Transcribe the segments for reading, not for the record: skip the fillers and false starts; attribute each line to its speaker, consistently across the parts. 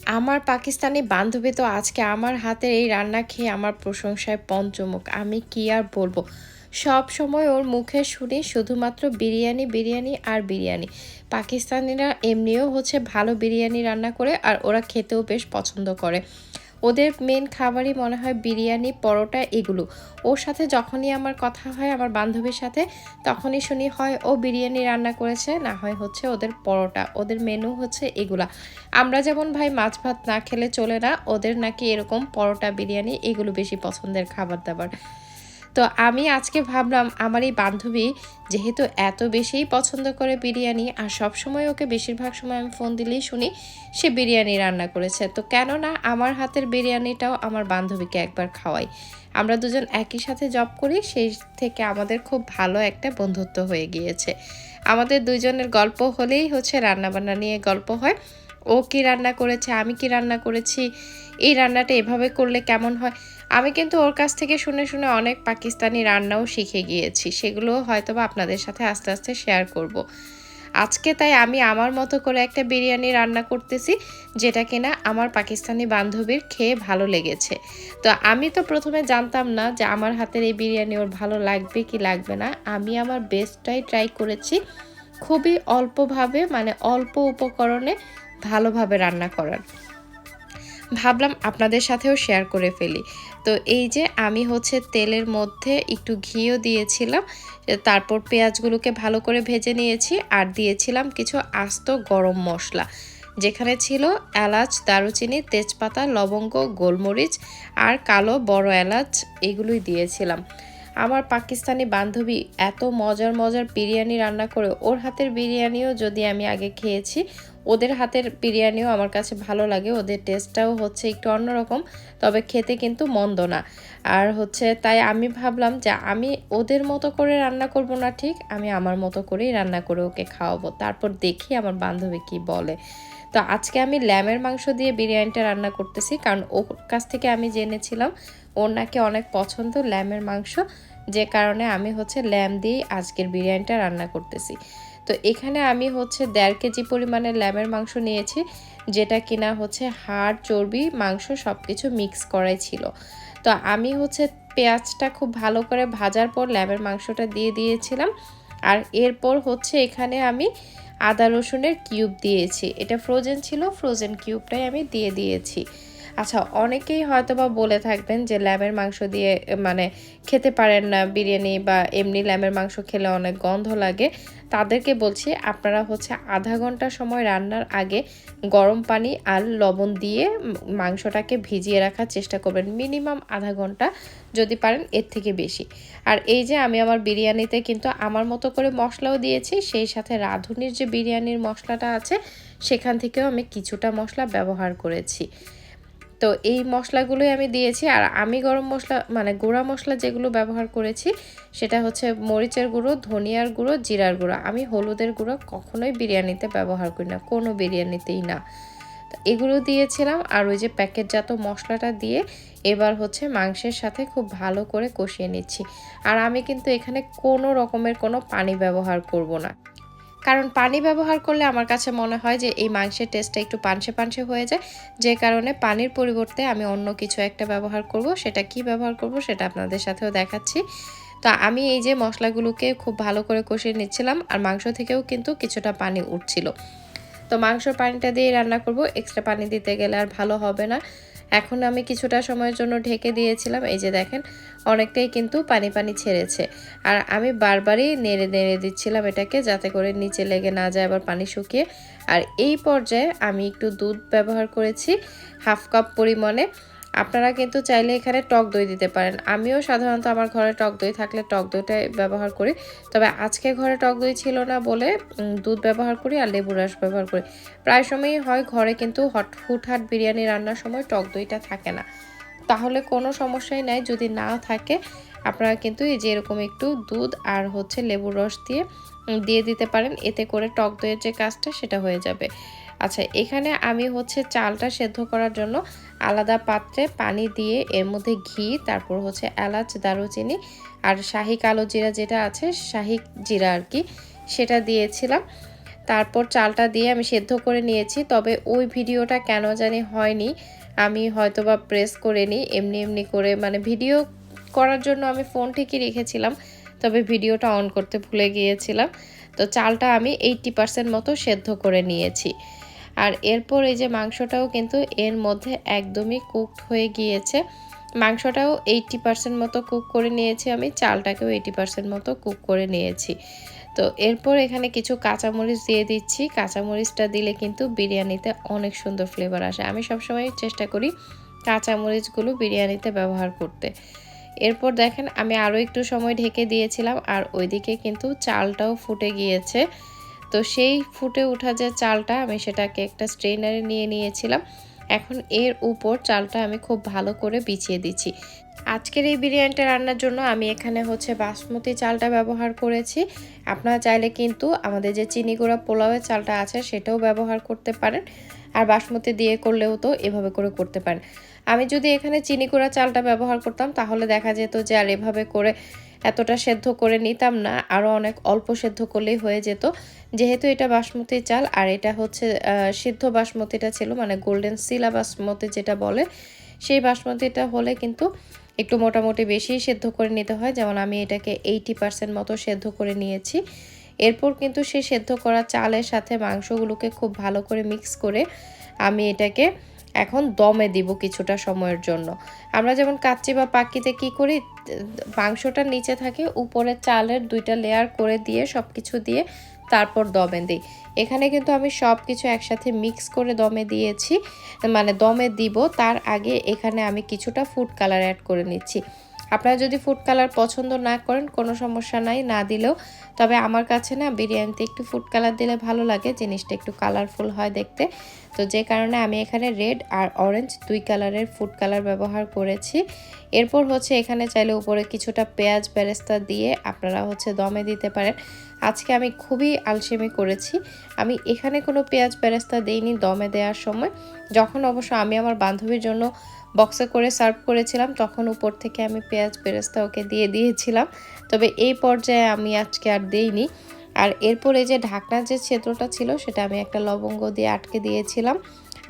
Speaker 1: আমার পাকিস্তানি বান্ধবী তো আজকে আমার হাতের এই রান্না খেয়ে আমার প্রশংসায় পঞ্চমুখ। আমি কি আর বলবো। সব সময় ওর মুখে শুনি শুধুমাত্র বিরিয়ানি, বিরিয়ানি আর বিরিয়ানি। পাকিস্তানিরা এমনিও হচ্ছে ভালো বিরিয়ানি রান্না করে আর ওরা খেতেও বেশ পছন্দ করে। ওদের মেন খাবারই মনে হয় বিরিয়ানি, পরোটা এগুলো। ওর সাথে যখনই আমার কথা হয় আমার বান্ধবীর সাথে, তখনই শুনি হয় ও বিরিয়ানি রান্না করেছে, না হয় হচ্ছে ওদের পরোটা। ওদের মেনু হচ্ছে এগুলা। আমরা যেমন ভাই মাছ ভাত না খেলে চলে না, ওদের নাকি এরকম পরোটা, বিরিয়ানি এগুলো বেশি পছন্দের খাবার দাবার। তো আমি আজকে ভাবলাম আমার এই বান্ধবী যেহেতু এত বেশিই পছন্দ করে বিরিয়ানি আর সবসময় ওকে বেশিরভাগ সময় আমি ফোন দিলেই শুনি সে বিরিয়ানি রান্না করেছে, তো কেন না আমার হাতের বিরিয়ানিটাও আমার বান্ধবীকে একবার খাওয়াই। আমরা দুজন একই সাথে জব করি, সেই থেকে আমাদের খুব ভালো একটা বন্ধুত্ব হয়ে গিয়েছে। আমাদের দুজনের গল্প হলেই হচ্ছে রান্নাবান্না নিয়ে গল্প হয়। ও কি রান্না করেছে, আমি কি রান্না করেছি, এই রান্নাটা এভাবে করলে কেমন হয়। আমি কিন্তু ওর কাছ থেকে শুনে শুনে অনেক পাকিস্তানি রান্নাও শিখে গিয়েছি, সেগুলো হয়তোবা আপনাদের সাথে আস্তে আস্তে শেয়ার করব। আজকে তাই আমি আমার মতো করে একটা বিরিয়ানি রান্না করতেছি, যেটা কিনা আমার পাকিস্তানি বান্ধবীর খেয়ে ভালো লেগেছে। তো আমি তো প্রথমে জানতাম না যে আমার হাতের এই বিরিয়ানি ওর ভালো লাগবে কি লাগবে না। আমি আমার বেস্টটাই ট্রাই করেছি, খুবই অল্পভাবে মানে অল্প উপকরণে ভালোভাবে রান্না করার। ভাবলাম আপনাদের সাথেও শেয়ার করে ফেলি। তো এই যে আমি হচ্ছে তেলের মধ্যে একটু ঘিও দিয়েছিলাম, তারপর পেঁয়াজগুলোকে ভালো করে ভেজে নিয়েছি আর দিয়েছিলাম কিছু আস্ত গরম মশলা, যেখানে ছিল এলাচ, দারুচিনি, তেজপাতা, লবঙ্গ, গোলমরিচ আর কালো বড় এলাচ, এগুলোই দিয়েছিলাম। আমার পাকিস্তানি বান্ধবী এত মজার মজার বিরিয়ানি রান্না করে, ওর হাতের বিরিয়ানিও যদি আমি আগে খেয়েছি, ওদের হাতের বিরিয়ানিও আমার কাছে ভালো লাগে। ওদের টেস্টটাও হচ্ছে একটু অন্যরকম, তবে খেতে কিন্তু মন্দ না। আর হচ্ছে তাই আমি ভাবলাম যে আমি ওদের মতো করে রান্না করব না, ঠিক আমি আমার মতো করেই রান্না করে ওকে খাওয়াবো, তারপর দেখি আমার বান্ধবী কি বলে। তো আজকে আমি ল্যামের মাংস দিয়ে বিরিয়ানিটা রান্না করতেছি, কারণ ওর কাছ থেকে আমি জেনেছিলাম ওর নাকি অনেক পছন্দ ল্যামের মাংস, যে কারণে আমি হচ্ছে ল্যাম দিয়ে আজকের বিরিয়ানিটা রান্না করতেছি। তো এখানে আমি হচ্ছে 1.5 কেজি পরিমাণে ল্যামের মাংস নিয়েছি, যেটা কিনা হচ্ছে হাড়, চর্বি, মাংস সব কিছু মিক্স করাই ছিল। তো আমি হচ্ছে পেঁয়াজটা খুব ভালো করে ভাজার পর ল্যামের মাংসটা দিয়ে দিয়েছিলাম। আর এরপর হচ্ছে এখানে আমি আদা রসুনের কিউব দিয়েছি, এটা ফ্রোজেন ছিল, ফ্রোজেন কিউবটাই আমি দিয়ে দিয়েছি। আচ্ছা, অনেকেই হয়তোবা বলে থাকবেন যে ল্যামের মাংস দিয়ে মানে খেতে পারেন না বিরিয়ানি, বা এমনি ল্যামের মাংস খেলে অনেক গন্ধ লাগে। তাদেরকে বলছি আপনারা হচ্ছে আধা ঘন্টা সময় রান্নার আগে গরম পানি আর লবণ দিয়ে মাংসটাকে ভিজিয়ে রাখার চেষ্টা করবেন, মিনিমাম আধা ঘন্টা, যদি পারেন এর থেকে বেশি। আর এই যে আমি আমার বিরিয়ানিতে কিন্তু আমার মতো করে মশলাও দিয়েছি, সেই সাথে রাঁধুনির যে বিরিয়ানির মশলাটা আছে সেখান থেকেও আমি কিছুটা মশলা ব্যবহার করেছি। তো এই মশলাগুলোই আমি দিয়েছি। আর আমি গরম মশলা মানে গুঁড়া মশলা যেগুলো ব্যবহার করেছি, সেটা হচ্ছে মরিচের গুঁড়ো, ধনিয়ার গুঁড়ো, জিরার গুঁড়ো। আমি হলুদের গুঁড়ো কখনোই বিরিয়ানিতে ব্যবহার করি না, কোনো বিরিয়ানিতেই না। তো এগুলো দিয়েছিলাম আর ওই যে প্যাকেটজাত মশলাটা দিয়ে এবার হচ্ছে মাংসের সাথে খুব ভালো করে কষিয়ে নিচ্ছি। আর আমি কিন্তু এখানে কোনো রকমের কোনো পানি ব্যবহার করব না, কারণ পানি ব্যবহার করলে আমার কাছে মনে হয় যে এই মাংসের টেস্টটা একটু পানসে পানসে হয়ে যায়, যে কারণে পানির পরিবর্তে আমি অন্য কিছু একটা ব্যবহার করব। সেটা কি ব্যবহার করব সেটা আপনাদের সাথেও দেখাচ্ছি। তো আমি এই যে মশলাগুলোকে খুব ভালো করে কষিয়ে নিচ্ছিলাম, আর মাংস থেকেও কিন্তু কিছুটা পানি উঠছিল। তো মাংসর পানিটা দিয়ে রান্না করব, এক্সট্রা পানি দিতে গেলে আর ভালো হবে না। এখন আমি কিছুটা সময়ের জন্য ঢেকে দিয়েছিলাম, এই যে দেখেন অনেকটাই কিন্তু পানি পানি ছেড়েছে। আর আমি বারবারই নেড়ে নেড়ে দিচ্ছিলাম এটাকে, যাতে করে নিচে লেগে না যায় আবার পানি শুকিয়ে। আর এই পর্যায়ে আমি একটু দুধ ব্যবহার করেছি 1/2 কাপ পরিমাণে। আপনারা কিন্তু চাইলে এখানে টক দই দিতে পারেন। আমিও সাধারণত আমার ঘরে টক দই থাকলে টক দইটাই ব্যবহার করি, তবে আজকে ঘরে টক দই ছিল না বলে দুধ ব্যবহার করি আর লেবুর রস ব্যবহার করি। প্রায় সময়ই হয় ঘরে কিন্তু হুটহাট বিরিয়ানি রান্নার সময় টক দইটা থাকে না, তাহলে কোনো সমস্যাই নাই। যদি না থাকে আপনারা কিন্তু এই যে এরকম একটু দুধ আর হচ্ছে লেবুর রস দিয়ে দিতে পারেন, এতে করে টক দইয়ের যে কাজটা সেটা হয়ে যাবে। আচ্ছা, এখানে আমি হচ্ছে চালটা সেদ্ধ করার জন্য আলাদা পাত্রে পানি দিয়ে এর মধ্যে ঘি, তারপর হচ্ছে এলাচ, দারুচিনি আর শাহি কালো জিরা যেটা আছে, শাহি জিরা আর কি, সেটা দিয়েছিলাম। তারপর চালটা দিয়ে আমি সেদ্ধ করে নিয়েছি। তবে ওই ভিডিওটা কেন জানি হয়নি। আমি হয়তোবা প্রেস করিনি। এমনি, এমনি করে মানে ভিডিও করার জন্য আমি ফোন ঠিকই রেখেছিলাম। তবে ভিডিওটা অন করতে ভুলে গিয়েছিলাম। তো চালটা আমি 80% মতো সেদ্ধ করে নিয়েছি। আর এরপর এই যে মাংসটাও কিন্তু এর মধ্যে একদমই কুকড হয়ে গিয়েছে। মাংসটাও 80% মতো কুক করে নিয়েছি আমি। চালটাকেও 80% মতো কুক করে নিয়েছি। তো এরপর এখানে কিছু কাঁচামরিচ দিয়ে দিচ্ছি। কাঁচামরিচটা দিলে কিন্তু বিরিয়ানিতে অনেক সুন্দর ফ্লেভার আসে। আমি সবসময় চেষ্টা করি কাঁচামরিচগুলো বিরিয়ানিতে ব্যবহার করতে। এরপর দেখেন আমি আরও একটু সময় ঢেকে দিয়েছিলাম আর ওইদিকে কিন্তু চালটাও ফুটে গিয়েছে। তো সেই ফুটে ওঠা যে চালটা আমি সেটাকে একটা স্ট্রেনারে নিয়ে নিয়েছিলাম। এখন এর উপর চালটা আমি খুব ভালো করে বিছিয়ে দিচ্ছি। আজকের এই বিরিয়ানিটা রান্নার জন্য আমি এখানে বাসমতি চালটা ব্যবহার করেছি। আপনারা চাইলে কিন্তু আমাদের যে চিনি গুঁড়া পোলাওয়ের চালটা আছে সেটাও ব্যবহার করতে পারেন। আর বাসমতি দিয়ে করলেও তো এভাবে করে করতে পারেন। আমি যদি এখানে চিনি গুঁড়া চালটা ব্যবহার করতাম তাহলে দেখা যেত যে আর এভাবে করে এতটা সেদ্ধ করে নিতাম না, আরও অনেক অল্প সেদ্ধ করলেই হয়ে যেত। যেহেতু এটা বাসমতি চাল আর এটা সিদ্ধ বাসমতিটা ছিল, মানে গোল্ডেন সিলা বাসমতি যেটা বলে, সেই বাসমতিটা হলে কিন্তু একটু মোটামুটি বেশি সেদ্ধ করে নিতে হয়। যেমন আমি এটাকে 80% মতো সেদ্ধ করে নিয়েছি। এরপর কিন্তু সেই সেদ্ধ করা চালের সাথে মাংসগুলোকে খুব ভালো করে মিক্স করে আমি এটাকে এখন দমে দিব কিছুটা সময়ের জন্য। আমরা যেমন কাচ্চি বা পাক্কিতে কি করি, মাংসটা নিচে থাকে, উপরে চালের 2টা লেয়ার করে দিয়ে সব কিছু দিয়ে তারপর দমে দিই। এখানে কিন্তু আমি সব কিছু একসাথে মিক্স করে দমে দিয়েছি, মানে দমে দিব তার আগে এখানে আমি কিছুটা ফুড কালার অ্যাড করে নিচ্ছি। আপনারা যদি ফুড কালার পছন্দ না করেন কোনো সমস্যা নাই, না দিলেও। তবে আমার কাছে না বিরিয়ানিতে একটু ফুড কালার দিলে ভালো লাগে, জিনিসটা একটু কালারফুল হয় দেখতে। তো যে কারণে আমি এখানে রেড আর অরেঞ্জ 2 কালারের ফুড কালার ব্যবহার করেছি। এরপর এখানে চাইলে উপরে কিছুটা পেঁয়াজ বেরেস্তা দিয়ে আপনারা দমে দিতে পারেন। আজকে আমি খুবই আলসেমি করেছি, আমি এখানে কোনো পেঁয়াজ বেরেস্তা দেইনি দমে দেওয়ার সময়। যখন অবশ্য আমি আমার বান্ধবীর জন্য বক্সে করে সার্ভ করেছিলাম তখন উপর থেকে আমি পেঁয়াজ বেরেস্তা ওকে দিয়ে দিয়েছিলাম। তবে এই পর্যায়ে আমি আজকে আর দেইনি। আর এরপর এই যে ঢাকনার যে ছিদ্রটা ছিল সেটা আমি একটা লবঙ্গ দিয়ে আটকে দিয়েছিলাম।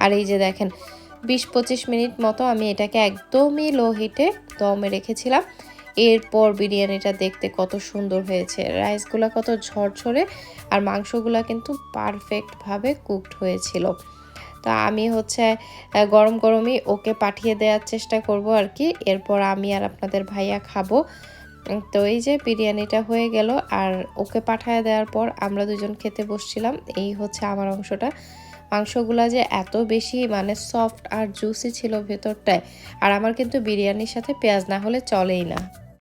Speaker 1: আর এই যে দেখেন 20-25 মিনিট মতো আমি এটাকে একদমই লো হিটে দমে রেখেছিলাম। এরপর বিরিয়ানিটা দেখতে কত সুন্দর হয়েছে, রাইসগুলো কত ঝরঝরে আর মাংসগুলো কিন্তু পারফেক্টভাবে কুকড হয়েছিল। তো আমি গরম গরমই ওকে পাঠিয়ে দেওয়ার চেষ্টা করব আর কি। এরপর আমি আর আপনাদের ভাইয়া খাবো। তো এই যে বিরিয়ানিটা হয়ে গেল আর ওকে পাঠিয়ে দেওয়ার পর আমরা দুজন খেতে বসছিলাম। এই আমার অংশটা। মাংসগুলা যে এত বেশি মানে সফট আর জুসি ছিল ভেতরটায়। আর আমার কিন্তু বিরিয়ানির সাথে পেঁয়াজ না হলে চলেই না।